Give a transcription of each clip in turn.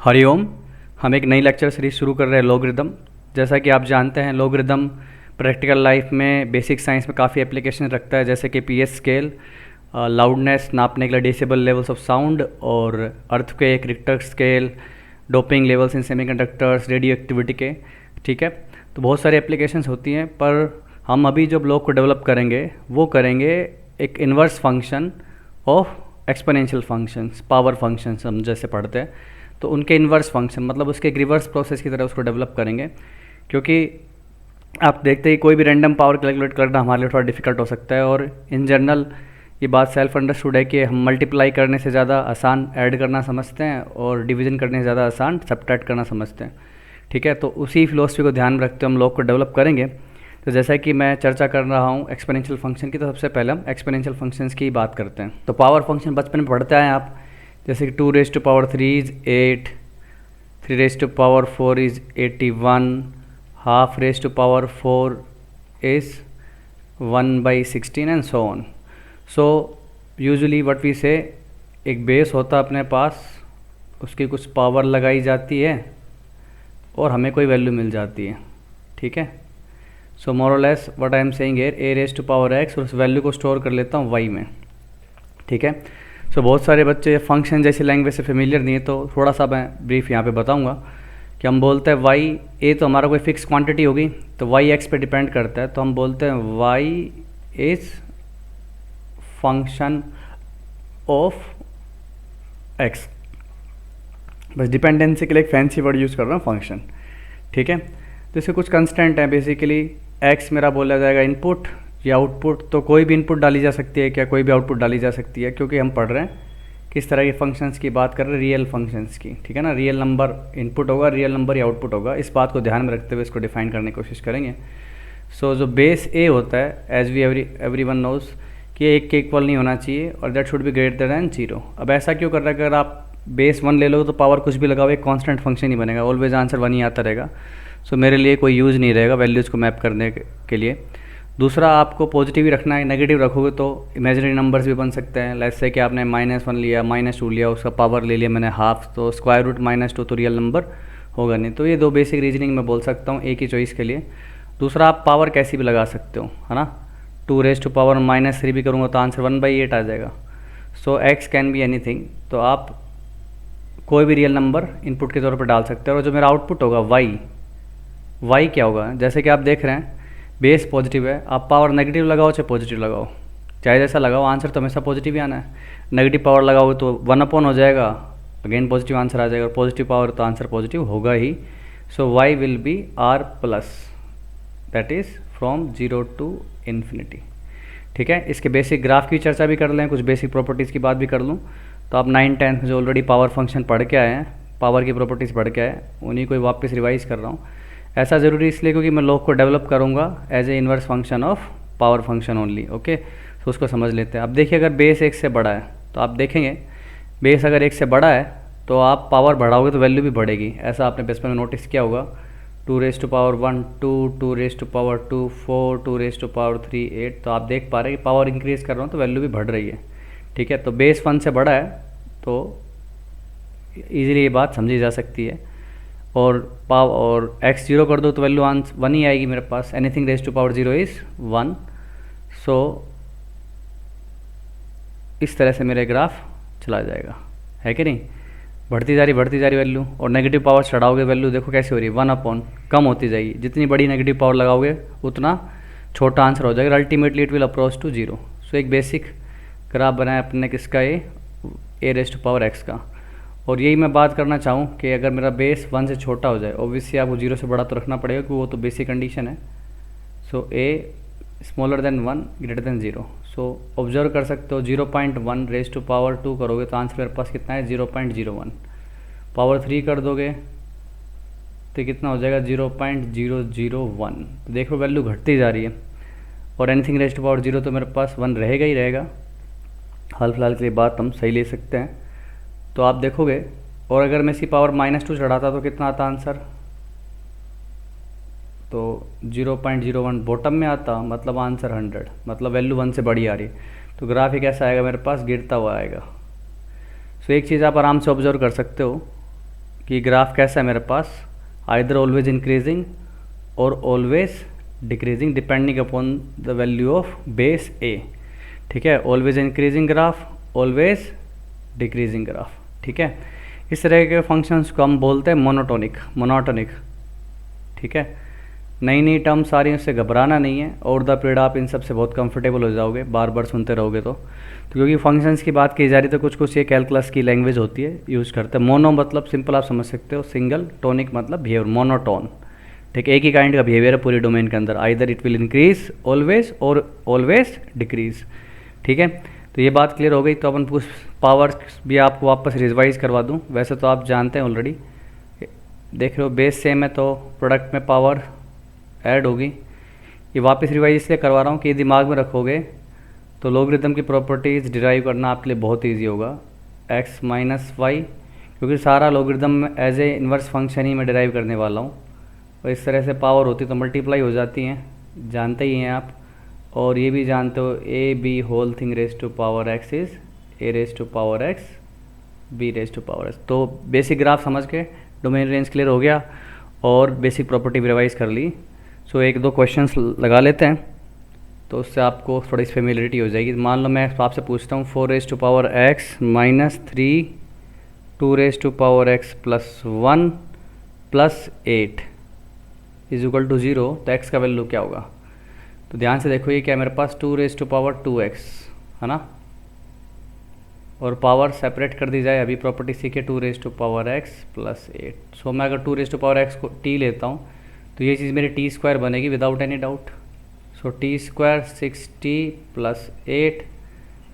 हरिओम। हम एक नई लेक्चर सीरीज शुरू कर रहे हैं लॉगरिदम। जैसा कि आप जानते हैं लॉगरिदम प्रैक्टिकल लाइफ में बेसिक साइंस में काफ़ी एप्लीकेशन रखता है, जैसे कि पीएच स्केल, लाउडनेस नापने के लिए डेसिबल लेवल्स ऑफ साउंड, और earthquake, Richter scale, doping levels in semiconductors, radio activity के। ठीक है, तो बहुत सारी एप्लीकेशंस होती हैं, पर हम अभी जो ब्लॉक को डेवलप करेंगे वो करेंगे एक inverse function of exponential functions, power functions हम जैसे पढ़ते हैं, तो उनके इन्वर्स फंक्शन मतलब उसके एक रिवर्स प्रोसेस की तरह उसको डेवलप करेंगे। क्योंकि आप देखते ही कोई भी रैंडम पावर कैलकुलेट करना हमारे लिए थोड़ा डिफिकल्ट हो सकता है, और इन जनरल ये बात सेल्फ अंडरस्टूड है कि हम मल्टीप्लाई करने से ज़्यादा आसान ऐड करना समझते हैं और डिवीजन करने से ज़्यादा आसान सब्ट्रैक्ट करना समझते हैं। ठीक है, तो उसी फिलोसफी को ध्यान में रखते हुए हम लोग को डेवलप करेंगे। तो जैसा कि मैं चर्चा कर रहा हूँ एक्सपोनेंशियल फंक्शन की, तो सबसे पहले हम एक्सपोनेंशियल फंक्शंस की बात करते हैं। तो पावर फंक्शन बचपन में पढ़ते आए आप, जैसे कि 2⁻³ is 8, 3⁻4 is 81, ½ is 1/16 and so on. So usually what we say, एक बेस होता है अपने पास, उसकी कुछ पावर लगाई जाती है और हमें कोई वैल्यू मिल जाती है। ठीक है, सो मोर और less what I am saying here, a⁻x, और उस वैल्यू को स्टोर कर लेता हूँ y में। ठीक है, सो बहुत सारे बच्चे फंक्शन जैसी लैंग्वेज से फेमिलियर नहीं है, तो थोड़ा सा मैं ब्रीफ यहाँ पे बताऊँगा कि हम बोलते हैं y, a तो हमारा कोई फिक्स क्वांटिटी होगी, तो y x पे डिपेंड करता है, तो हम बोलते हैं y is function of x। बस डिपेंडेंसी के लिए एक फैंसी वर्ड यूज़ कर रहा हूँ, फंक्शन। ठीक है, तो इसके कुछ कंस्टेंट हैं। बेसिकली x मेरा बोला जाएगा इनपुट या आउटपुट, तो कोई भी इनपुट डाली जा सकती है क्या, कोई भी आउटपुट डाली जा सकती है, क्योंकि हम पढ़ रहे हैं किस तरह के फंक्शंस की बात कर रहे हैं, रियल फंक्शंस की। ठीक है ना, रियल नंबर इनपुट होगा, रियल नंबर या आउटपुट होगा, इस बात को ध्यान में रखते हुए इसको डिफाइन करने की कोशिश करेंगे। सो जो बेस a होता है, as we every one knows कि एक के इक्वल नहीं होना चाहिए, और that should be greater than 0। अब ऐसा क्यों कर रहा है, अगर आप बेस 1 ले लो तो पावर कुछ भी लगाओ, एक कांस्टेंट फंक्शन ही बनेगा, ऑलवेज आंसर 1 ही आता रहेगा। सो मेरे लिए कोई यूज़ नहीं रहेगा वैल्यूज़ को मैप करने के लिए। दूसरा, आपको पॉजिटिव ही रखना है, नेगेटिव रखोगे तो इमेजिनरी नंबर्स भी बन सकते हैं। लेट्स से कि आपने -1 लिया, -2 लिया, उसका पावर ले लिया मैंने हाफ, तो स्क्वायर रूट -2 तो रियल नंबर होगा नहीं। तो ये दो बेसिक रीजनिंग मैं बोल सकता हूँ एक ही चॉइस के लिए। दूसरा, आप पावर कैसी भी लगा सकते हो, है ना, 2⁻³ भी करूँगा तो आंसर 1/8 आ जाएगा। सो x कैन बी एनीथिंग, तो आप कोई भी रियल नंबर इनपुट के तौर पर डाल सकते हो। और जो मेरा आउटपुट होगा y क्या होगा, जैसे कि आप देख रहे हैं बेस पॉजिटिव है, आप पावर नेगेटिव लगाओ चाहे पॉजिटिव लगाओ, चाहे जैसा लगाओ, आंसर तो हमेशा पॉजिटिव ही आना है। नेगेटिव पावर लगाओगे तो 1 हो जाएगा, अगेन पॉजिटिव आंसर आ जाएगा, और पॉजिटिव पावर तो आंसर पॉजिटिव होगा ही। सो y will be r+, that is from 0 to infinity। ठीक है, इसके बेसिक ग्राफ की चर्चा भी कर लें, कुछ बेसिक प्रॉपर्टीज़ की बात भी कर लूँ। तो आप 9-10 में जो ऑलरेडी पावर फंक्शन पढ़ के आए हैं, पावर की प्रॉपर्टीज़ पढ़ के आए, उन्हीं को वापस रिवाइज़ कर रहा हूँ। ऐसा ज़रूरी इसलिए क्योंकि मैं लॉग को डेवलप करूँगा as a inverse function of power function only. Okay, तो उसको समझ लेते हैं। अब देखिए, अगर बेस 1 से बड़ा है तो आप देखेंगे बेस अगर 1 से बड़ा है तो आप पावर बढ़ाओगे तो वैल्यू भी बढ़ेगी। ऐसा आपने बचपन में नोटिस किया होगा, 2⁻1 2, 2⁻2 4, 2⁻3 8। तो आप देख पा रहे हैं कि पावर इंक्रीज़ कर रहा हूँ तो वैल्यू भी बढ़ रही है। ठीक है, तो बेस 1 से बड़ा है तो ईजिली ये बात समझी जा सकती है। और x 0 कर दो तो वैल्यू 1 ही आएगी मेरे पास, एनीथिंग ⁻0 इज़ 1। सो इस तरह से मेरा ग्राफ चला जाएगा, है कि नहीं, बढ़ती जा रही वैल्यू, और नेगेटिव पावर चढ़ाओगे वैल्यू देखो कैसे हो रही है, 1 कम होती जाएगी। जितनी बड़ी नेगेटिव पावर लगाओगे उतना छोटा आंसर हो जाएगा, ultimately it will approach to 0। So एक बेसिक ग्राफ बनाया अपने किसका, a⁻x का। और यही मैं बात करना चाहूँ कि अगर मेरा बेस 1 से छोटा हो जाए, ऑब्वियसली आपको 0 से बड़ा तो रखना पड़ेगा क्योंकि वो तो बेसिक कंडीशन है। सो a smaller than 1 greater than 0। So observe कर सकते हो 0.1⁻2 करोगे तो आंसर मेरे पास कितना है, 0.01। पावर 3 कर दोगे तो कितना हो जाएगा, 0.001। तो देखो वैल्यू घटती जा रही है, और एनीथिंग ⁻0 तो मेरे पास 1 रहेगा ही रहेगा। हाल फिलहाल के लिए बात हम सही ले सकते हैं। तो आप देखोगे, और अगर मैं इसकी पावर -2 चढ़ाता तो कितना आता आंसर, तो 0.01 बॉटम में आता, मतलब आंसर 100, मतलब वैल्यू 1 से बड़ी आ रही है। तो ग्राफ एक ऐसा आएगा मेरे पास, गिरता हुआ आएगा। सो एक चीज़ आप आराम से ऑब्जर्व कर सकते हो कि ग्राफ कैसा है मेरे पास, आइदर ऑलवेज इंक्रीजिंग और always decreasing depending upon the value of base A. ठीक है, always increasing graph, always decreasing graph. ठीक है, इस तरह के फंक्शंस को हम बोलते हैं मोनोटोनिक। ठीक है, नई नई टर्म सारी, उससे घबराना नहीं है, और द पीरियड आप इन सब से बहुत कंफर्टेबल हो जाओगे बार बार सुनते रहोगे तो क्योंकि फंक्शंस की बात की जा रही है तो कुछ कुछ ये कैलकुलस की लैंग्वेज होती है, यूज़ करते हैं। मोनो मतलब सिंपल आप समझ सकते हो, सिंगल, टोनिक मतलब बिहेवियर, मोनोटोन। ठीक है, एक ही काइंड का बिहेवियर है पूरे डोमेन के अंदर, either it will increase always और ऑलवेज डिक्रीज। ठीक है, तो ये बात क्लियर हो गई। तो अपन कुछ पावर भी आपको वापस रिवाइज करवा दूं, वैसे तो आप जानते हैं ऑलरेडी, देख रहे हो बेस सेम है तो प्रोडक्ट में पावर ऐड होगी। ये वापस रिवाइज इसलिए करवा रहा हूँ कि दिमाग में रखोगे तो लोगरिथम की प्रॉपर्टीज़ डिराइव करना आपके लिए बहुत ईजी होगा, x माइनस वाई, क्योंकि सारा logarithm as a inverse function ही मैं डिराइव करने वाला हूँ। और इस तरह से पावर होती तो मल्टीप्लाई हो जाती हैं, जानते ही हैं आप, और ये भी जानते हो a b whole thing raise to power x is a raise to power x b raise to power x. तो बेसिक ग्राफ समझ के डोमेन रेंज क्लियर हो गया और बेसिक प्रॉपर्टी भी रिवाइज कर ली। सो एक दो क्वेश्चंस लगा लेते हैं तो उससे आपको थोड़ी सी फेमिलियरिटी हो जाएगी। मान लो मैं आपसे पूछता हूँ 4 raise to power x minus 3 2 raise to power x plus 1 plus 8 is equal to 0, तो एक्स का वैल्यू क्या होगा? तो ध्यान से देखो, ये क्या है मेरे पास 2 रेज टू पावर 2x है ना, और पावर सेपरेट कर दी जाए, अभी प्रॉपर्टी सीखे 2 raise to power x plus 8। So मैं अगर 2 रेज टू पावर x को t लेता हूँ तो ये चीज़ मेरी टी स्क्वायर बनेगी without any doubt. So T square 6t plus 8,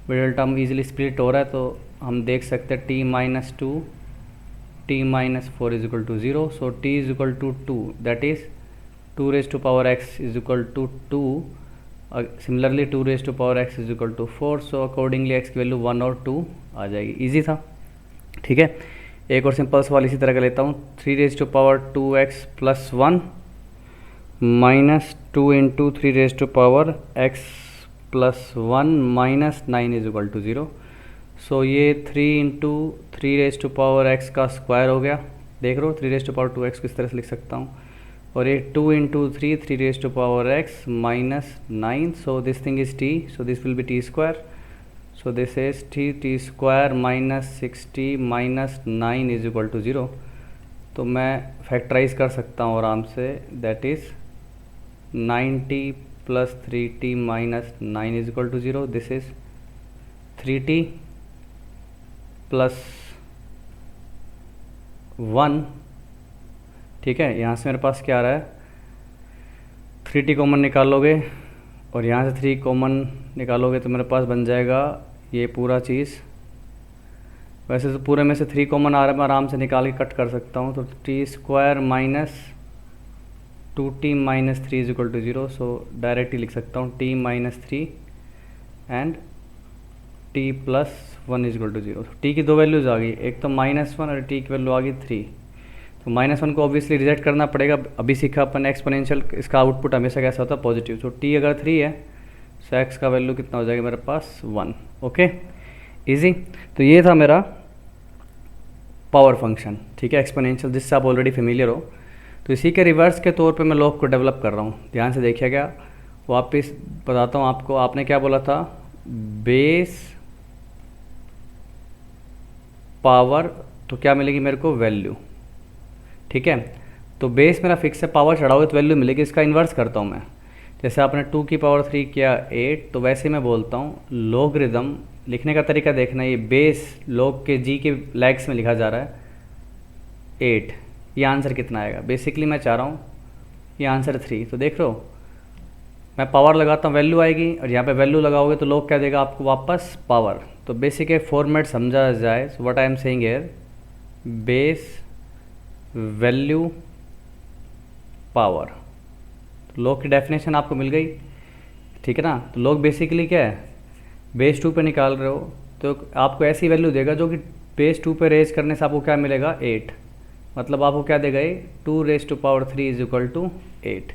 middle term easily split हो रहा है तो हम देख सकते हैं t minus 2 t minus 4 is equal to 0। So t is equal to 2, that is 2 raise to power x is equal to 2। Similarly 2 raise to power x is equal to 4। So accordingly x की value 1 और 2 आ जाएगी। Easy था। ठीक है, एक और simple सवाल इसी तरह का लेता हूँ, 3 raise to power 2x plus 1 minus 2 into 3 raise to power x plus 1 minus 9 is equal to 0। So ये 3 इंटू 3 रेज टू पावर x का स्क्वायर हो गया। देख रहे हो 3 रेज टू पावर 2x किस तरह से लिख सकता हूँ, और ये 2 into 3 raise to power x माइनस 9। So this thing is t, so this will be t square. So this is t square minus 6t minus 9 is equal to 0। तो मैं फैक्टराइज कर सकता हूँ आराम से, that is 9t plus 3t minus 9 is equal to 0। This is 3t plus 1। ठीक है, यहाँ से मेरे पास क्या आ रहा है, 3t कॉमन निकालोगे और यहाँ से 3 कॉमन निकालोगे तो मेरे पास बन जाएगा ये पूरा चीज़। वैसे तो पूरे में से 3 कॉमन आ रहा है, मैं आराम से निकाल के कट कर सकता हूँ। तो t square minus 2t minus 3 is equal to 0। So directly लिख सकता हूँ t minus 3 and t plus 1 is equal to 0। t की दो वैल्यूज़ आ गई, एक तो -1 और t की वैल्यू आ गई 3। तो -1 को ऑब्वियसली रिजेक्ट करना पड़ेगा, अभी सीखा अपन एक्सपोनेंशियल, इसका आउटपुट हमेशा कैसा होता है, पॉजिटिव। तो t अगर 3 है तो x का वैल्यू कितना हो जाएगा मेरे पास 1। Okay, easy. तो ये था मेरा पावर फंक्शन। ठीक है, एक्सपोनेंशियल, जिससे आप ऑलरेडी फेमिलियर हो। तो इसी के रिवर्स के तौर पे मैं लॉग को डेवलप कर रहा हूँ, ध्यान से देखिएगा। वापस बताता हूँ आपको, आपने क्या बोला था, बेस पावर, तो क्या मिलेगी मेरे को, वैल्यू। ठीक है, तो बेस मेरा फिक्स है, पावर चढ़ाओगे तो वैल्यू मिलेगी। इसका इन्वर्स करता हूँ मैं, जैसे आपने 2 की पावर 3 किया 8, तो वैसे मैं बोलता हूँ लॉगरिथम। लिखने का तरीका देखना, ये बेस लॉग के जी के लैग्स में लिखा जा रहा है 8। ये आंसर कितना आएगा, बेसिकली मैं चाह रहा हूँ ये आंसर 3। तो देख रहे हो, मैं पावर लगाता हूँ वैल्यू आएगी, और यहाँ पे वैल्यू लगाओगे तो लॉग क्या देगा आपको वापस, पावर। तो बेसिक एक फॉर्मेट समझा जाए, so what I am saying here, base value power. तो लॉग की डेफिनेशन आपको मिल गई। ठीक है ना, तो लॉग बेसिकली क्या है, बेस 2 पे निकाल रहे हो तो आपको ऐसी वैल्यू देगा जो कि बेस 2 पे रेज करने से आपको क्या मिलेगा, 8। मतलब आपको क्या देगा, ये 2 raise to power 3 is equal to 8।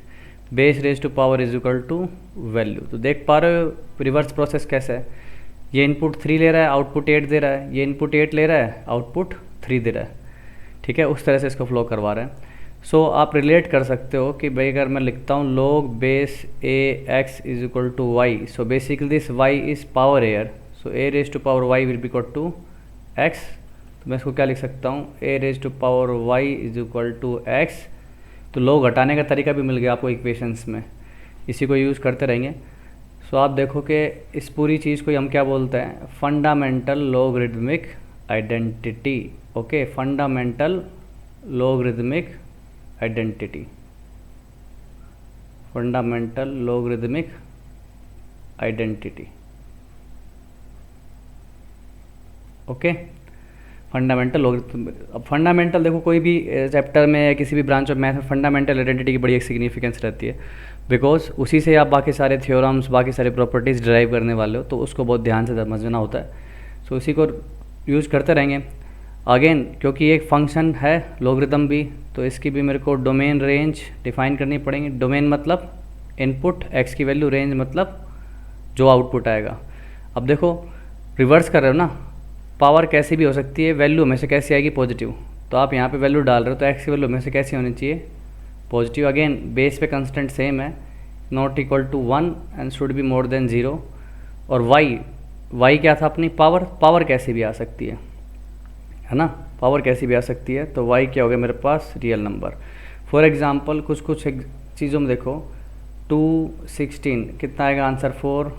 Base raise to power is equal to value. तो देख पा रहे हो रिवर्स प्रोसेस कैसा है, ये इनपुट 3 ले रहा है, आउटपुट 8 दे रहा है, ये इनपुट 8 ले रहा है, आउटपुट 3 दे रहा है। ठीक है, उस तरह से इसको फ्लो करवा रहे हैं। सो आप रिलेट कर सकते हो कि भाई अगर मैं लिखता हूँ log base A X is equal to Y, so basically this Y is power air, so A raise to power Y will be equal to X. तो मैं इसको क्या लिख सकता हूँ, A raise to power Y is equal to X. तो log हटाने का तरीका भी मिल गया आपको इक्वेशंस में, इसी को यूज़ करते रहेंगे। सो आप देखो कि इस पूरी चीज़ को हम क्या बोलते हैं, fundamental logarithmic identity. Okay, fundamental logarithmic identity, fundamental logarithmic identity. Okay, fundamental logarithmic. अब फंडामेंटल देखो कोई भी चैप्टर में या किसी भी ब्रांच ऑफ मैथ में फंडामेंटल आइडेंटिटी की बड़ी एक सिग्निफिकेंस रहती है, बिकॉज उसी से आप बाकी सारे थ्योरम्स, बाकी सारे प्रॉपर्टीज़ ड्राइव करने वाले हो, तो उसको बहुत ध्यान से समझना होता है। सो इसी को यूज़ करते रहेंगे। अगेन क्योंकि एक फंक्शन है लॉगरिदम भी, तो इसकी भी मेरे को डोमेन रेंज डिफाइन करनी पड़ेगी। डोमेन मतलब इनपुट, एक्स की वैल्यू, रेंज मतलब जो आउटपुट आएगा। अब देखो रिवर्स कर रहे हो ना, पावर कैसी भी हो सकती है, वैल्यू में से कैसी आएगी, पॉजिटिव। तो आप यहाँ पे वैल्यू डाल रहे हो तो एक्स की वैल्यू में से कैसी होनी चाहिए, पॉजिटिव। अगेन बेस पे कंस्टेंट सेम है, not equal to 1 and should be more than 0। और वाई क्या था अपनी, पावर कैसी भी आ सकती है ना, पावर कैसी भी आ सकती है। तो y क्या हो गया मेरे पास, रियल नंबर। फॉर एग्जांपल कुछ चीज़ों में देखो, 216 कितना आएगा आंसर, 4,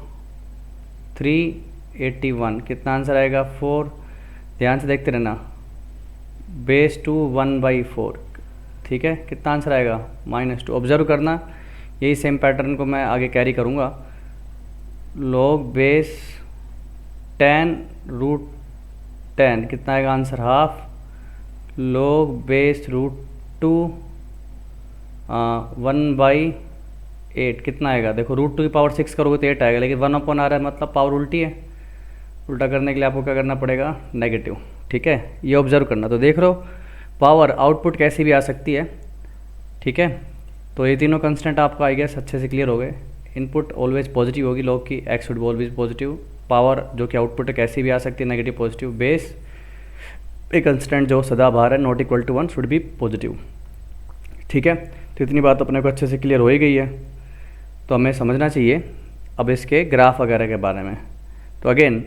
381 कितना आंसर आएगा, 4। ध्यान से देखते रहना, बेस 2 1/4, ठीक है, कितना आंसर आएगा, -2। ऑब्जर्व करना, यही सेम पैटर्न को मैं आगे कैरी करूँगा। log बेस 10√10 कितना आएगा आंसर, हाफ। log बेस √2 1/8 कितना आएगा, देखो √2 की पावर 6 करोगे तो 8 आएगा, लेकिन 1 अपॉन आ रहा है मतलब पावर उल्टी है। उल्टा करने के लिए आपको क्या करना पड़ेगा, नेगेटिव। ठीक है, ये ऑब्जर्व करना। तो देख रहे हो पावर आउटपुट कैसी भी आ सकती है, ठीक है। तो ये तीनों कंस्टेंट आपका आई गेस अच्छे से क्लियर हो गए। इनपुट ऑलवेज पॉजिटिव होगी, log की x should be always positive. Power जो कि आउटपुट है कैसी भी आ सकती है, नेगेटिव पॉजिटिव। बेस एक कंस्टेंट जो सदाबहार है, not equal to 1 should be positive, ठीक है। तो इतनी बात अपने को अच्छे से क्लियर हो ही गई है। तो हमें समझना चाहिए अब इसके ग्राफ वगैरह के बारे में। तो अगेन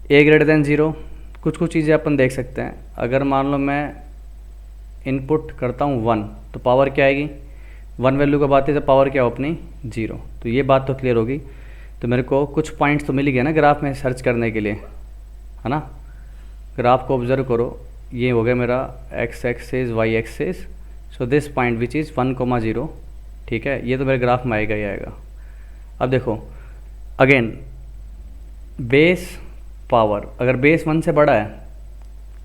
a>0, कुछ चीज़ें अपन देख सकते हैं। अगर मान लो मैं इनपुट करता हूँ 1, तो पावर क्या आएगी, 1 वैल्यू का बात है, तो पावर क्या हो अपनी 0। तो ये बात तो क्लियर होगी। तो मेरे को कुछ पॉइंट्स तो मिल गए ना ग्राफ में सर्च करने के लिए, है ना। ग्राफ को ऑब्जर्व करो, ये हो गया मेरा x axis, y axis. So this point which is 1,0, ठीक है, ये तो मेरे ग्राफ में आएगा ही आएगा। अब देखो अगेन बेस पावर, अगर बेस 1 से बड़ा है,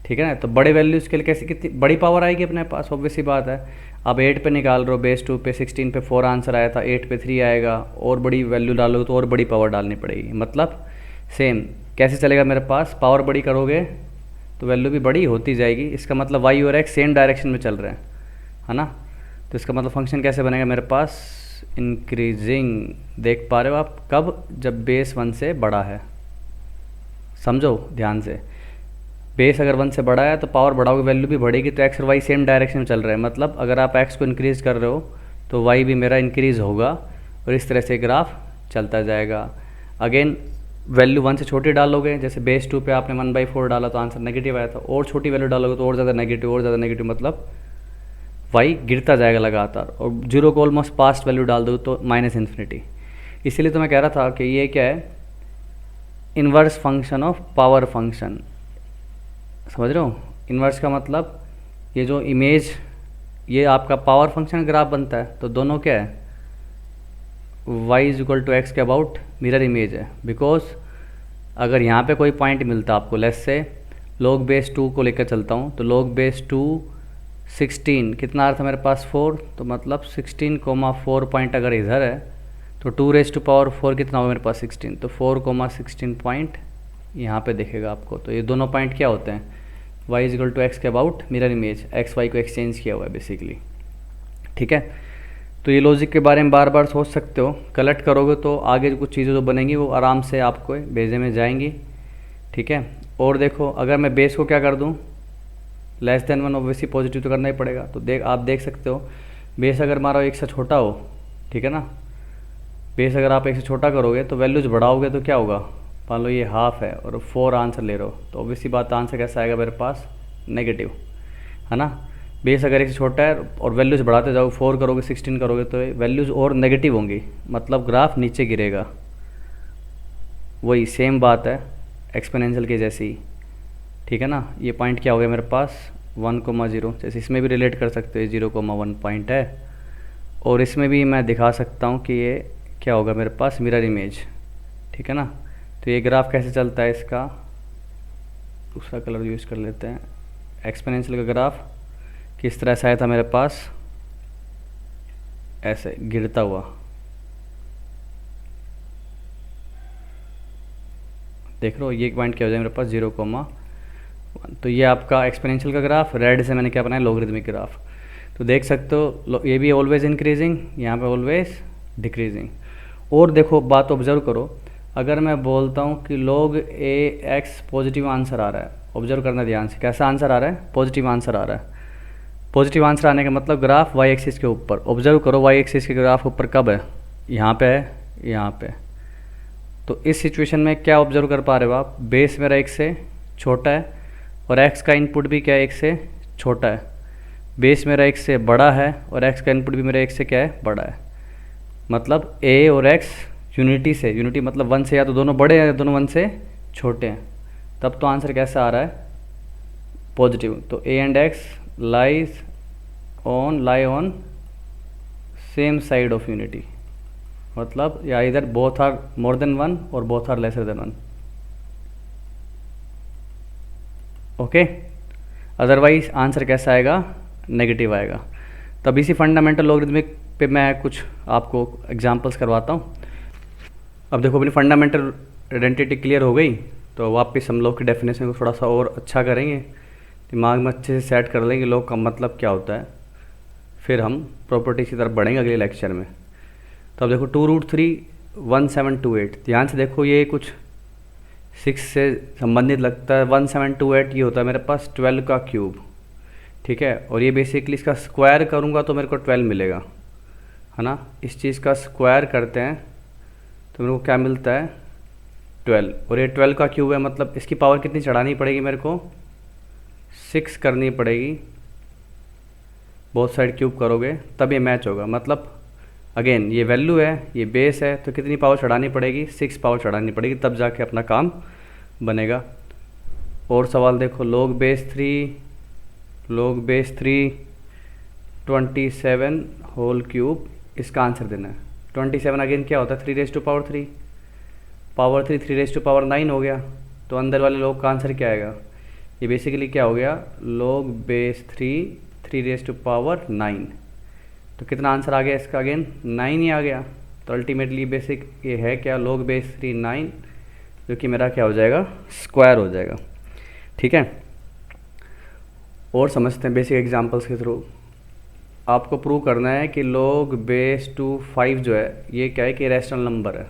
ठीक है ना, तो बड़े वैल्यूज़ के लिए कैसे कितनी बड़ी पावर आएगी अपने पास, ऑब्वियस सी बात है। अब 8 पे निकाल रहे हो, बेस 2 पे, 16 पे 4 आंसर आया था, 8 पे 3 आएगा, और बड़ी वैल्यू डालोगे तो और बड़ी पावर डालनी पड़ेगी। मतलब सेम कैसे चलेगा मेरे पास, पावर बड़ी करोगे तो वैल्यू भी बड़ी होती जाएगी। इसका मतलब y और x सेम डायरेक्शन में चल रहे हैं, है ना। तो इसका मतलब फंक्शन कैसे बनेगा मेरे पास, इंक्रीजिंग। देख पा रहे हो आप, कब, जब बेस 1 से बड़ा है। समझो ध्यान से, बेस अगर 1 से बड़ा है तो पावर बढ़ाओगे वैल्यू भी बढ़ेगी। तो x और y सेम डायरेक्शन में चल रहे हैं, मतलब अगर आप x को इंक्रीज़ कर रहे हो तो y भी मेरा इंक्रीज़ होगा, और इस तरह से ग्राफ चलता जाएगा। अगेन वैल्यू 1 से छोटी डालोगे, जैसे बेस 2 पे आपने 1/4 डाला तो आंसर नेगेटिव आया था, और छोटी वैल्यू डालोगे तो और ज़्यादा नेगेटिव, और ज़्यादा नेगेटिव, मतलब y गिरता जाएगा लगातार। और 0 को ऑलमोस्ट पास्ट वैल्यू डाल दो तो -∞। इसीलिए तो मैं कह रहा था कि ये क्या है, inverse function of power function. समझ रहे हो, इन्वर्स का मतलब ये जो इमेज, ये आपका पावर फंक्शन ग्राफ बनता है, तो दोनों क्या है, y = x के अबाउट मिरर इमेज है। बिकॉज अगर यहाँ पे कोई पॉइंट मिलता आपको, लेट्स से log बेस 2 को लेकर चलता हूँ, तो log बेस 2 16 कितना आ रहा था मेरे पास, 4, तो मतलब 16,4 पॉइंट अगर इधर है तो 2⁴ कितना होगा मेरे पास, 16, तो 4,16 पॉइंट यहाँ पे दिखेगा आपको। तो ये दोनों पॉइंट क्या होते हैं, y = x के about mirror image, x y को एक्सचेंज किया हुआ है बेसिकली, ठीक है। तो ये लॉजिक के बारे में बार बार सोच सकते हो, कलेक्ट करोगे तो आगे कुछ चीज़ें जो बनेंगी वो आराम से आपको बेजे में जाएंगी, ठीक है। और देखो अगर मैं बेस को क्या कर दूँ, लेस देन 1 ऑब्वियसली पॉजिटिव तो करना ही पड़ेगा। तो आप देख सकते हो बेस अगर हमारा 1 से छोटा हो, ठीक है ना, बेस अगर आप 1 से छोटा करोगे तो वैल्यूज बढ़ाओगे तो क्या होगा, मान लो ये हाफ है और 4 आंसर ले रहे हो, तो ऑब्वियसली बात आंसर कैसा आएगा मेरे पास, नेगेटिव, है ना। बेस अगर 1 से छोटा है और वैल्यूज बढ़ाते जाओ, 4 करोगे 16 करोगे तो वैल्यूज़ और नेगेटिव होंगी, मतलब ग्राफ नीचे गिरेगा। वही सेम बात है एक्सपोनेंशियल के जैसी, ठीक है ना। ये पॉइंट क्या हो गया मेरे पास 1,0, जैसे इसमें भी रिलेट कर सकते हो 0,1 पॉइंट है, और इसमें भी मैं दिखा सकता हूँ कि ये क्या होगा मेरे पास मिरर इमेज, ठीक है ना। तो ये ग्राफ कैसे चलता है, इसका दूसरा कलर यूज़ कर लेते हैं। एक्सपोनेंशियल का ग्राफ किस तरह से आया था मेरे पास, ऐसे गिरता हुआ, देख रहे हो, ये पॉइंट क्या हो जाए मेरे पास 0,1। तो ये आपका एक्सपोनेंशियल का ग्राफ, रेड से मैंने क्या बनाया लॉगरिथमिक ग्राफ। तो देख सकते हो ये भी ऑलवेज इंक्रीजिंग, यहाँ पे ऑलवेज डिक्रीजिंग। और देखो बात ऑब्जर्व करो, अगर मैं बोलता हूँ कि log ax पॉजिटिव आंसर आ रहा है, ऑब्जर्व करना ध्यान से, कैसा आंसर आ रहा है, पॉजिटिव आंसर आ रहा है। पॉजिटिव आंसर आने का मतलब ग्राफ वाई एक्सिस के ऊपर, ऑब्जर्व करो वाई एक्सिस के ग्राफ ऊपर कब है, यहाँ पे है, यहाँ पे। तो इस सिचुएशन में क्या ऑब्जर्व कर पा रहे हो आप, बेस मेरा 1 से छोटा है और x का इनपुट भी क्या है 1 से छोटा है, बेस मेरा 1 से बड़ा है और x का इनपुट भी मेरा 1 से क्या है, बड़ा है। मतलब a और x यूनिटी से, यूनिटी मतलब 1 से या तो दोनों बड़े हैं या दोनों 1 से छोटे हैं, तब तो आंसर कैसा आ रहा है, पॉजिटिव। तो a and x lie on same side of unity, मतलब या इधर बोथ आर मोर देन 1 और both are lesser than 1, okay. Otherwise answer कैसा आएगा, नेगेटिव आएगा। तब इसी फंडामेंटल लॉगरिथमिक पे मैं कुछ आपको एग्जांपल्स करवाता हूँ। अब देखो अपनी फंडामेंटल आइडेंटिटी क्लियर हो गई, तो वापस हम लोग की डेफिनेशन को थोड़ा सा और अच्छा करेंगे, दिमाग में अच्छे से सेट कर लेंगे लॉग का मतलब क्या होता है, फिर हम प्रॉपर्टीज की तरफ बढ़ेंगे अगले लेक्चर में। तो अब देखो 2√3 1728, ध्यान से देखो, ये कुछ 6 से संबंधित लगता है। 1728 ये होता है मेरे पास 12 का क्यूब, ठीक है। और ये बेसिकली इसका स्क्वायर करूँगा तो मेरे को 12 मिलेगा, है ना। इस चीज़ का स्क्वायर करते हैं तो मेरे को क्या मिलता है 12, और ये 12 का क्यूब है, मतलब इसकी पावर कितनी चढ़ानी पड़ेगी मेरे को, 6 करनी पड़ेगी, बोथ साइड क्यूब करोगे तब ये मैच होगा। मतलब अगेन ये वैल्यू है, ये बेस है, तो कितनी पावर चढ़ानी पड़ेगी, 6 पावर चढ़ानी पड़ेगी, तब जाके अपना काम बनेगा। और सवाल देखो, log base 3 27 होल क्यूब, इसका आंसर देना है। 27 अगेन क्या होता है 3 पावर 3 हो गया, तो अंदर वाले log का आंसर क्या आएगा, ये बेसिकली क्या हो गया log base 3 9। तो कितना आंसर आ गया इसका, अगेन 9 ही आ गया। तो अल्टीमेटली बेसिक ये है क्या log base 3 9, जो कि मेरा क्या हो जाएगा, स्क्वायर हो जाएगा, ठीक है। और समझते हैं बेसिक एग्जांपल्स के थ्रू। आपको प्रूव करना है कि log base 5 जो है ये क्या है कि रैशनल नंबर है।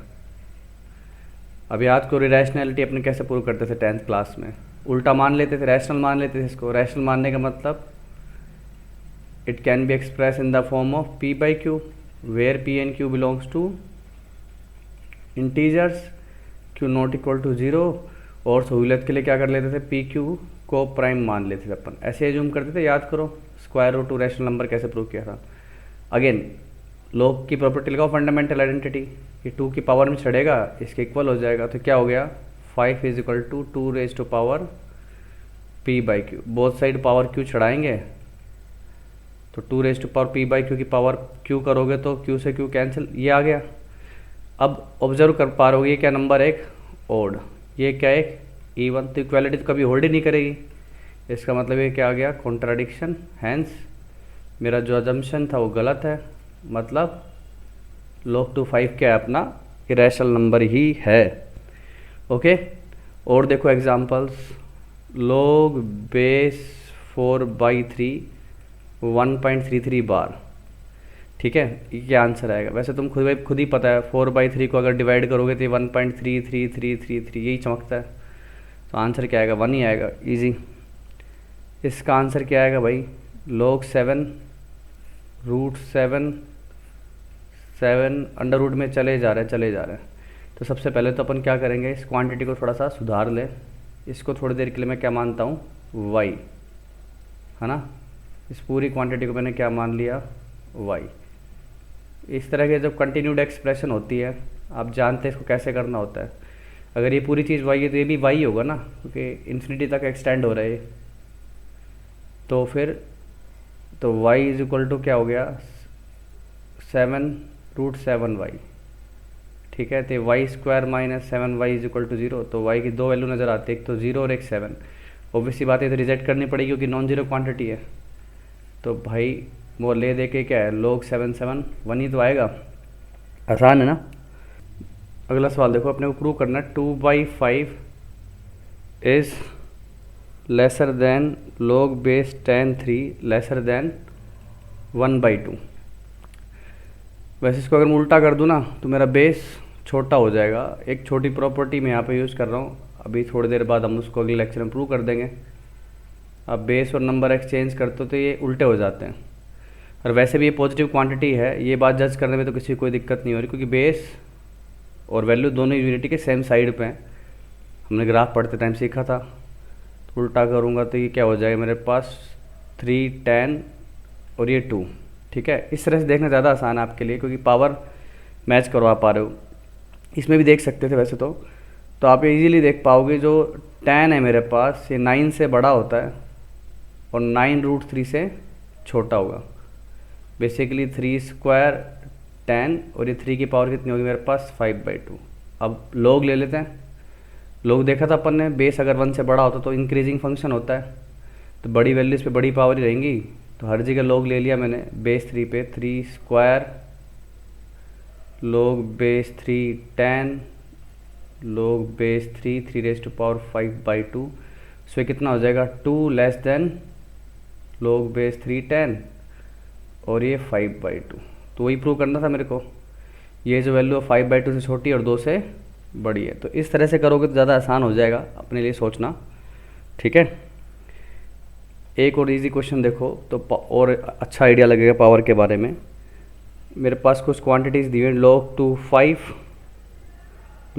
अब याद करो रैशनैलिटी अपने कैसे प्रूव करते थे 10th क्लास में, उल्टा मान लेते थे, रैशनल मान लेते थे इसको। रैशनल मानने का मतलब it can be expressed in the form of p by q, where p and q belongs to integers, q not equal to 0, और सहूलियत के लिए क्या कर लेते थे p q को प्राइम मान लेते थे अपन, ऐसे एज्यूम करते थे। याद करो स्क्वायर रूट 2 रैशनल नंबर कैसे प्रूव किया था। अगेन log की प्रॉपर्टी लगाओ फंडामेंटल आइडेंटिटी, कि 2 की पावर में चढ़ेगा इसके इक्वल हो जाएगा, तो क्या हो गया 5 = 2 raised to power p by q, both side power q चढ़ाएंगे तो 2 raised to power p by q की पावर q करोगे तो q से q कैंसिल, ये आ गया। अब ऑब्जर्व कर पा रहे हो ये क्या नंबर है, एक ओड, ये क्या एक इवन, तो इक्वालिटी तो कभी होल्ड ही नहीं करेगी। इसका मतलब ये क्या आ गया, कॉन्ट्राडिक्शन। हैंस मेरा जो अजम्पशन था वो गलत है, मतलब log 5 क्या है अपना इरेशनल नंबर ही है, ओके। और देखो एग्जांपल्स, log base 4/3 1.33 बार, ठीक है। ये क्या आंसर आएगा, वैसे तुम खुद ही पता है 4/3 को अगर डिवाइड करोगे तो 1.33333 यही चमकता है, तो आंसर क्या आएगा 1 ही आएगा, इजी। इसका आंसर क्या आएगा भाई, log 7 रूट 7, 7 अंडर रूट में चले जा रहे हैं। तो सबसे पहले तो अपन क्या करेंगे, इस क्वांटिटी को थोड़ा सा सुधार लें। इसको थोड़ी देर के लिए मैं क्या मानता हूँ, y, है ना। इस पूरी क्वांटिटी को मैंने क्या मान लिया, y। इस तरह की जब कंटिन्यूड एक्सप्रेशन होती है, आप जानते हैं इसको कैसे करना होता है। अगर ये पूरी चीज़ y है तो ये भी y होगा ना, क्योंकि इन्फिनिटी तक एक्सटेंड हो रहा है। तो फिर तो y इज इक्वल टू क्या हो गया, 7 रूट 7y, ठीक है। तो y square minus 7y is equal to 0। तो y की दो वैल्यू नज़र आती है, एक तो 0 और एक 7। ऑब्वियसली बात है, तो रिजेक्ट करनी पड़ेगी क्योंकि नॉन जीरो क्वांटिटी है। तो भाई वो ले दे के क्या है, log 7 7 1 ही तो आएगा। आसान है ना। अगला सवाल देखो, अपने को प्रूव करना है 2/5 is lesser than log base 10 3 lesser than 1/2। वैसे इसको अगर मैं उल्टा कर दूँ ना तो मेरा बेस छोटा हो जाएगा। एक छोटी प्रॉपर्टी मैं यहाँ पे यूज़ कर रहा हूँ, अभी थोड़ी देर बाद हम उसको अगले लेक्चर में प्रूव कर देंगे। अब बेस और नंबर एक्सचेंज करते हो तो ये उल्टे हो जाते हैं। और वैसे भी ये पॉजिटिव क्वांटिटी है, ये बात जज करने में तो किसी को कोई दिक्कत नहीं हो रही, क्योंकि बेस और वैल्यू दोनों यूनिटी के सेम साइड पे हैं। हमने ग्राफ पढ़ते टाइम सीखा था। तो उल्टा करूँगा तो ये क्या हो जाएगा मेरे पास, 3 10 और ये 2, ठीक है। इस तरह से देखना ज़्यादा आसान है आपके लिए, क्योंकि पावर मैच करवा पा रहे हो। इसमें भी देख सकते थे वैसे तो आप इजीली देख पाओगे। जो 10 है मेरे पास, ये 9 से बड़ा होता है और 9 रूट 3 से छोटा होगा। बेसिकली 3 स्क्वायर 10 और ये 3 की पावर कितनी होगी मेरे पास, 5/2। अब log ले लेते हैं। log देखा था अपन ने, बेस अगर 1 से बड़ा होता तो इंक्रीजिंग फंक्शन होता है, तो बड़ी वैल्यूज़ पे बड़ी पावर ही रहेंगी। तो हर जगह log ले लिया मैंने बेस 3 पे। 3 square log base 3 10 log base 3 3^5/2। सो ये कितना हो जाएगा, 2 लेस देन log बेस 3 10 और ये 5/2। तो वही प्रूव करना था मेरे को। ये जो वैल्यू है 5/2 से छोटी और 2 से बड़ी है। तो इस तरह से करोगे तो ज़्यादा आसान हो जाएगा अपने लिए सोचना, ठीक है। एक और इजी क्वेश्चन देखो तो और अच्छा आइडिया लगेगा पावर के बारे में। मेरे पास कुछ क्वांटिटीज़ दी हुई, log 25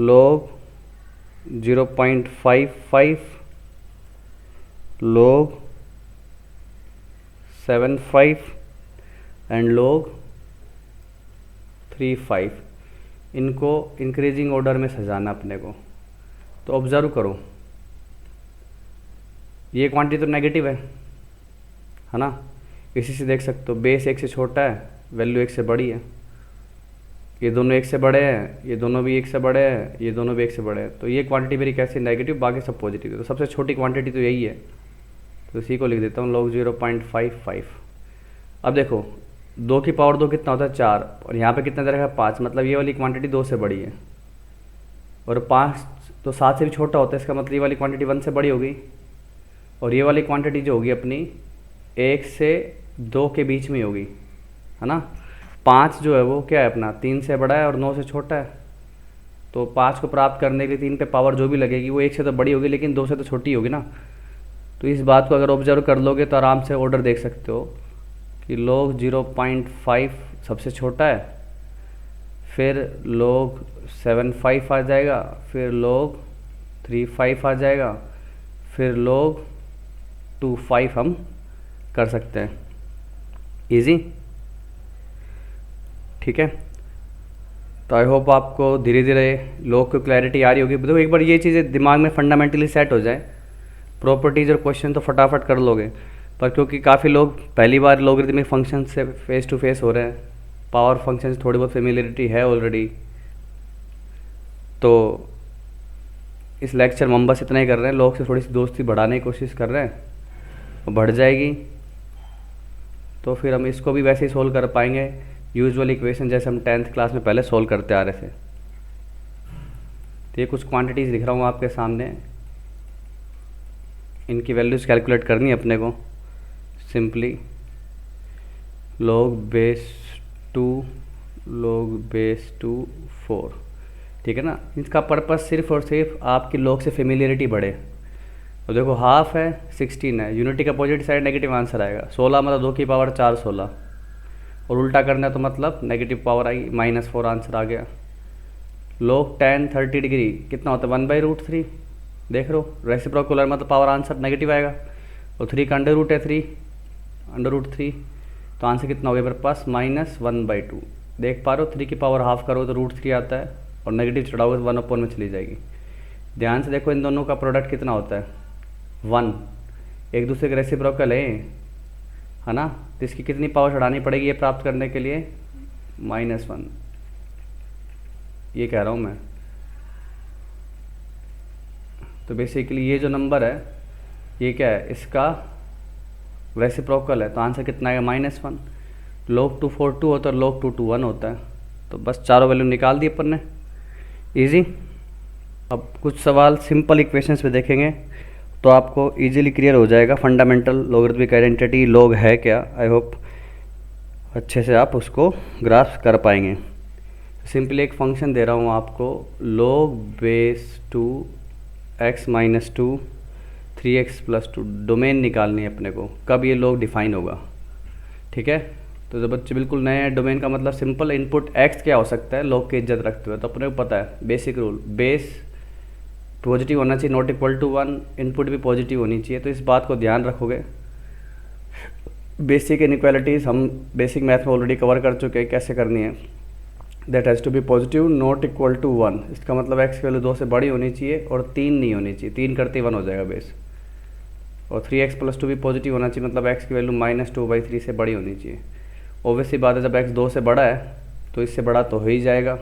log 0.55 log 7.5 and log 3.5। इनको इंक्रीजिंग ऑर्डर में सजाना अपने को। तो ऑब्जर्व करो, ये क्वांटिटी तो नेगेटिव है ना। इसी से देख सकते हो बेस 1 से छोटा है, वैल्यू 1 से बड़ी है। ये दोनों 1 से बड़े हैं, ये दोनों भी 1 से बड़े हैं, ये दोनों भी 1 से बड़े हैं। तो ये क्वांटिटी मेरी कैसी, नेगेटिव, बाकी सब पॉजिटिव है। तो सबसे छोटी क्वांटिटी तो यही है, तो इसी को लिख देता हूँ log 0.55। अब देखो 2 की पावर 2 कितना होता है, 4, और यहाँ पे कितना दे रखा है, 5। मतलब ये वाली क्वांटिटी 2 से बड़ी है, और 5 तो 7 से भी छोटा होता है। इसका मतलब ये वाली क्वांटिटी 1 से बड़ी होगी, और ये वाली क्वांटिटी जो होगी अपनी 1 से 2 के बीच में होगी, है ना। 5 जो है वो क्या है अपना, 3 से बड़ा है और 9 से छोटा है। तो 5 को प्राप्त करने के लिए 3 पे पावर जो भी लगेगी वो 1 से तो बड़ी होगी, लेकिन 2 से तो छोटी होगी ना। तो इस बात को अगर ऑब्जर्व कर लोगे तो आराम से ऑर्डर देख सकते हो कि log 0.5 सबसे छोटा है, फिर log 7.5 आ जाएगा, फिर log 3.5 आ जाएगा, फिर log 2.5 हम कर सकते हैं। इजी, ठीक है। तो आई होप आपको धीरे धीरे log को क्लैरिटी आ रही होगी। देखो एक बार ये चीज़ें दिमाग में फंडामेंटली सेट हो जाए, प्रॉपर्टीज़ और क्वेश्चन तो फटाफट कर लोगे। पर क्योंकि काफ़ी लोग पहली बार लॉगरिथमिक फंक्शन से फेस टू फेस हो रहे हैं, पावर फंक्शन से थोड़ी बहुत फेमिलियरिटी है ऑलरेडी, तो इस लेक्चर में हम बस इतना ही कर रहे हैं। लोग से थोड़ी सी दोस्ती बढ़ाने की कोशिश कर रहे हैं, और बढ़ जाएगी तो फिर हम इसको भी वैसे ही सोल्व कर पाएंगे, यूजुअल इक्वेशन जैसे हम 10th क्लास में पहले सोल्व करते आ रहे थे। तो ये कुछ क्वांटिटीज़ दिख रहा हूँ आपके सामने, इनकी वैल्यूज़ कैलकुलेट करनी है अपने को। Simply log base 2 log base 2 4, ठीक है ना। इसका पर्पस सिर्फ और सिर्फ आपकी log से फेमिलियरिटी बढ़े, तो देखो हाफ है 16 है, यूनिटी का अपोजिट साइड नेगेटिव आंसर आएगा। 16 मतलब 2 की पावर 4 16, और उल्टा करना है तो मतलब नेगेटिव पावर आई -4 आंसर आ गया। लोग tan 30 डिग्री कितना होता है 1/√3, देख रहे हो रेसिप्रोकुलर मतलब पावर आंसर नेगेटिव आएगा, और 3 का अंडर रूट है 3 √3, तो आंसर कितना हो गया मेरे पास -1/2। देख पा रहे हो 3 की पावर हाफ करो तो √3 आता है, और नेगेटिव चढ़ाओगे तो 1/4 में चली जाएगी। ध्यान से देखो इन दोनों का प्रोडक्ट कितना होता है 1, एक दूसरे के रेसिप्रोकल है ना, तो इसकी कितनी पावर चढ़ानी पड़ेगी ये प्राप्त करने के लिए -1, ये कह रहा हूँ मैं। तो बेसिकली ये जो नंबर है ये क्या है, इसका रेसिप्रोकल है, तो आंसर कितना आएगा -1। log 2 4 2 होता है, log 2 2 1 होता है, तो बस चारों वैल्यू निकाल दी अपन ने, ईजी। अब कुछ सवाल सिंपल इक्वेशंस पे देखेंगे तो आपको इजीली क्लियर हो जाएगा फंडामेंटल लॉगरिथमिक आइडेंटिटी लॉग है क्या। आई होप अच्छे से आप उसको ग्रास्प कर पाएंगे। सिंपली एक फंक्शन दे रहा हूँ आपको, log base 2 x - 2 3x + 2, domain निकालनी है अपने को, कब ये log डिफाइन होगा, ठीक है। तो जब बच्चे बिल्कुल नए हैं, डोमेन का मतलब सिंपल इनपुट x क्या हो सकता है log की इज्जत रखते हुए, तो अपने को पता है बेसिक रूल, बेस पॉजिटिव होना चाहिए, नॉट इक्वल टू 1, इनपुट भी पॉजिटिव होनी चाहिए। तो इस बात को ध्यान रखोगे। बेसिक इनइक्वालिटीज़ हम बेसिक मैथ में ऑलरेडी कवर कर चुके हैं, कैसे करनी है। That has to be positive not equal to 1, इसका मतलब x की वैल्यू 2 से बड़ी होनी चाहिए और 3 नहीं होनी चाहिए, 3 करते 1 हो जाएगा बेस। और 3x + 2 भी पॉजिटिव होना चाहिए, मतलब x की वैल्यू -2/3 से बड़ी होनी चाहिए। ऑब्वियसली बात है, जब x 2 से बड़ा है तो इससे बड़ा तो हो ही जाएगा।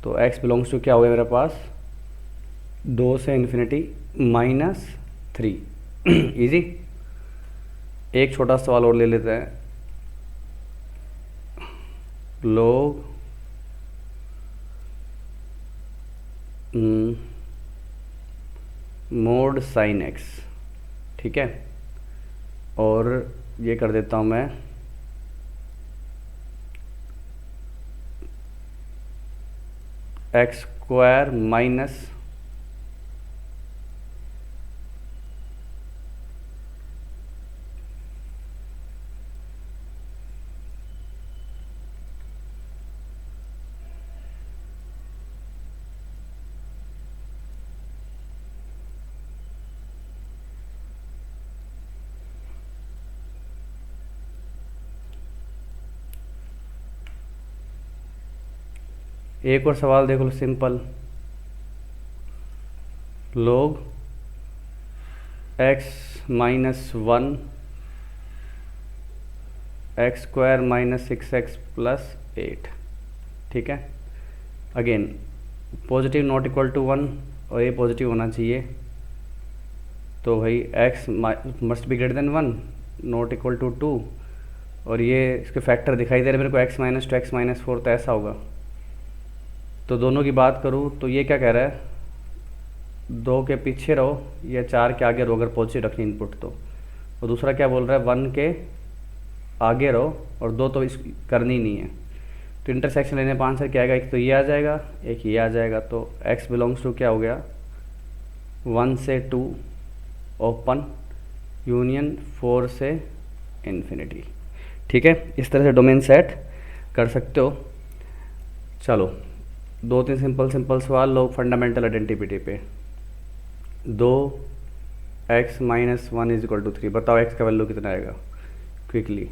तो x बिलोंग्स टू क्या हो गया मेरे पास 2 से इन्फिनिटी -3। इजी। एक छोटा सवाल और ले लेते हैं, log mod sin x, ठीक है, और ये कर देता हूँ मैं x² - एक और सवाल देख लो simple, log x - 1 x² - 6x + 8, ठीक है। Again positive not equal to 1 और ये पॉजिटिव होना चाहिए, तो भाई x must be greater than 1 not equal to 2, और ये इसके फैक्टर दिखाई दे रहे मेरे को x - 2 x - 4, तो ऐसा होगा। तो दोनों की बात करूँ तो ये क्या कह रहा है, 2 के पीछे रहो या 4 के आगे रहो अगर पॉजिटिव रखनी इनपुट तो, और दूसरा क्या बोल रहा है 1 के आगे रहो और 2 तो इस करनी नहीं है। तो इंटरसेक्शन लेने पर आंसर क्या आएगा, एक तो ये आ जाएगा एक ये आ जाएगा। तो x बिलोंग्स टू क्या हो गया 1 से 2 ओपन यूनियन 4 से इन्फिनिटी, ठीक है। इस तरह से डोमेन सेट कर सकते हो। चलो 2-3 सिंपल सवाल लोग फंडामेंटल आइडेंटिटी पे। 2x - 1 = 3, बताओ x का वैल्यू कितना आएगा quickly.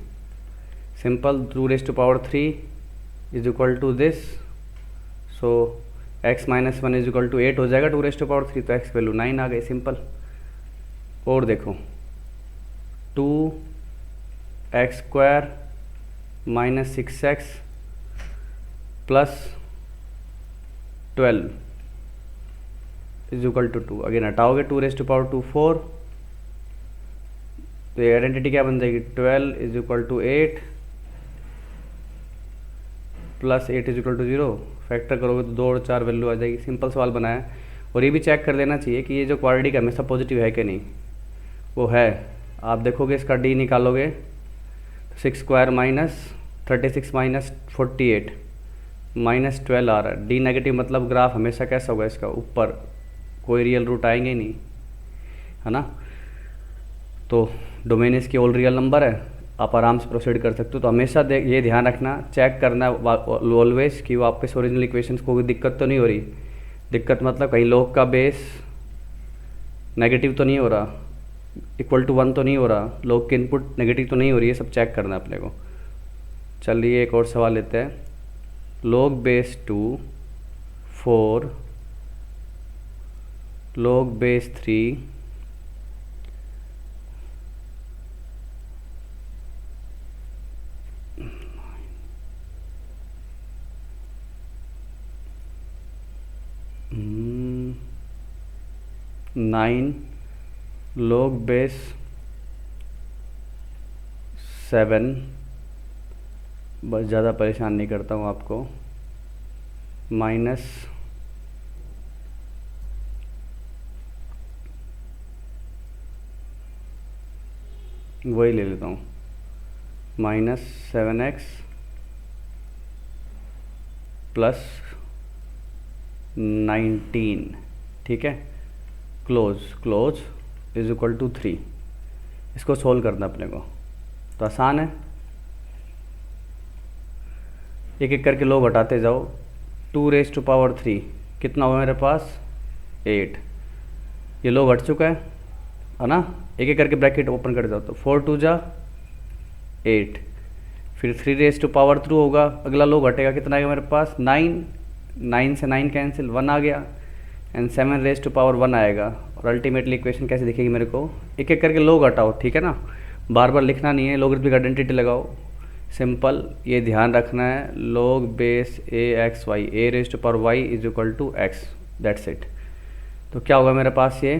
Simple 2⁻³ = this, so x - 1 = 8 हो जाएगा 2⁻³ तो x वैल्यू 9 आ गई, सिंपल। और देखो 2x² - 6x + 12 = 2, अगेन हटाओगे 2⁻² 4, तो ये आइडेंटिटी क्या बन जाएगी 12 = 8 + 8 = 0, फैक्टर करोगे तो 2 और 4 वैल्यू आ जाएगी। सिंपल सवाल बनाया। और ये भी चेक कर लेना चाहिए कि ये जो क्वाड्रेटिक हमेशा पॉजिटिव है कि नहीं, वो है। आप देखोगे इसका d निकालोगे 6² - 36 - 48 -12 आ रहा है। d नेगेटिव मतलब ग्राफ हमेशा कैसा होगा इसका ऊपर, कोई रियल रूट आएंगे नहीं। है ना। तो डोमेन इसकी ऑल रियल नंबर है, आप आराम से प्रोसीड कर सकते हो। तो हमेशा ये ध्यान रखना, चेक करना ऑलवेज कि वापस ओरिजिनल इक्वेशंस को कोई दिक्कत तो नहीं हो रही। दिक्कत मतलब कहीं log का बेस नेगेटिव तो नहीं हो रहा, इक्वल टू 1 तो नहीं हो रहा, log की इनपुट नेगेटिव तो नहीं हो रही है, सब चेक करना है अपने को। चलिए एक और सवाल लेते हैं। log base 2 4 log base 3 9 log base 7, बस ज़्यादा परेशान नहीं करता हूँ आपको, माइनस वही ले लेता हूँ, -7x प्लस 19, ठीक है। Close is equal to 3। इसको सोल्व करना अपने को, तो आसान है, एक एक करके लोग हटाते जाओ। 2⁻³ कितना होगा मेरे पास 8, ये लोग हट चुका है ना। एक एक करके ब्रैकेट ओपन कर जाओ, तो 4 2 जा 8, फिर 3⁻³ होगा, अगला लोग हटेगा, कितना आएगा मेरे पास 9, 9 से 9 कैंसिल, 1 आ गया, एंड 7⁻1 आएगा। और अल्टीमेटली इक्वेशन कैसे दिखेगी मेरे को, एक एक करके लोग हटाओ, ठीक है ना, बार बार लिखना नहीं है, लॉगरिथमिक आइडेंटिटी लगाओ, सिंपल ये ध्यान रखना है, log base AXY a⁻y is equal to x, that's it. तो क्या होगा मेरे पास ये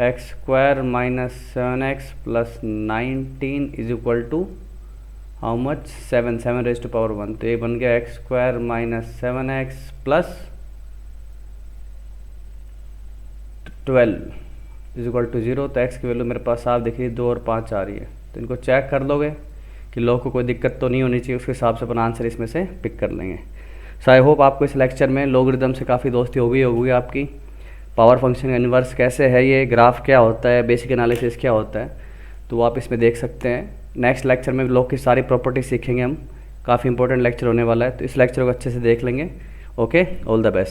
x² - 7x plus 19 is equal to how much 7⁻1, तो ये बन गया x² - 7x plus 12 is equal to 0। तो x की वैल्यू मेरे पास आप देखिए 2 और 5 आ रही है, तो इनको चेक कर लोगे कि log को कोई दिक्कत तो नहीं होनी चाहिए, उसके हिसाब से अपन आंसर इसमें से पिक कर लेंगे। सो आई होप आपको इस लेक्चर में लॉगरिथम से काफ़ी दोस्ती हो गई होगी आपकी, पावर फंक्शन का इन्वर्स कैसे है, ये ग्राफ क्या होता है, बेसिक एनालिसिस क्या होता है, तो आप इसमें देख सकते हैं। नेक्स्ट लेक्चर में log की सारी प्रॉपर्टीज सीखेंगे हम, काफ़ी इंपॉर्टेंट लेक्चर होने वाला है, तो इस लेक्चर को अच्छे से देख लेंगे। Okay, all the best.